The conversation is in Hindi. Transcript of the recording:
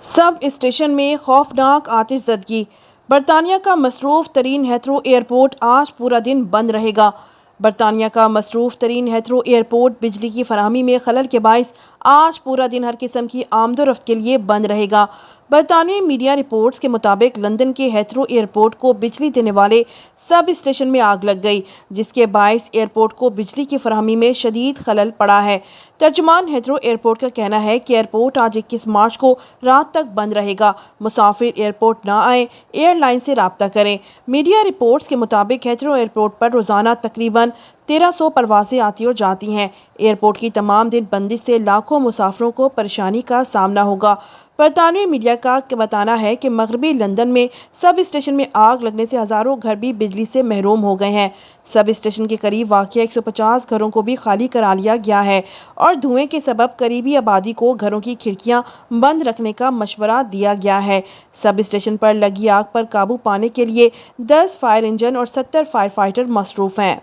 सब स्टेशन में खौफनाक आतिशज़दगी। बरतानिया का मसरूफ़ तरीन हेथ्रो एयरपोर्ट आज पूरा दिन बंद रहेगा। बरतानिया का मसरूफ़ तरीन हेथ्रो एयरपोर्ट बिजली की फराहमी में खलल के बाइस आज पूरा दिन हर किस्म की आमदोरफ्त के लिए बंद रहेगा। बरतानवी मीडिया रिपोर्ट्स के मुताबिक लंदन के हेथ्रो एयरपोर्ट को बिजली देने वाले सब स्टेशन में आग लग गई, जिसके बाइस एयरपोर्ट को बिजली की फराहमी में शदीद खलल पड़ा है। तर्जुमान हेथ्रो एयरपोर्ट का कहना है कि एयरपोर्ट आज 21 मार्च को रात तक बंद रहेगा। मुसाफिर एयरपोर्ट ना आए, एयरलाइन से राब्ता करें। मीडिया रिपोर्ट्स के मुताबिक हेथ्रो एयरपोर्ट पर रोजाना तकरीबन 1300 परवाजें आती और जाती हैं। एयरपोर्ट की तमाम दिन बंदिश से लाखों मुसाफिरों को परेशानी का सामना होगा। बरतानवी मीडिया का बताना है कि मगरबी लंदन में सब स्टेशन में आग लगने से हजारों घर भी बिजली से महरूम हो गए हैं। सब स्टेशन के करीब वाक़िया 150 घरों को भी खाली करा लिया गया है और धुएं के सबब करीबी आबादी को घरों की खिड़कियां बंद रखने का मशवरा दिया गया है। सब स्टेशन पर लगी आग पर काबू पाने के लिए 10 फायर इंजन और 70 फायर फाइटर मसरूफ हैं।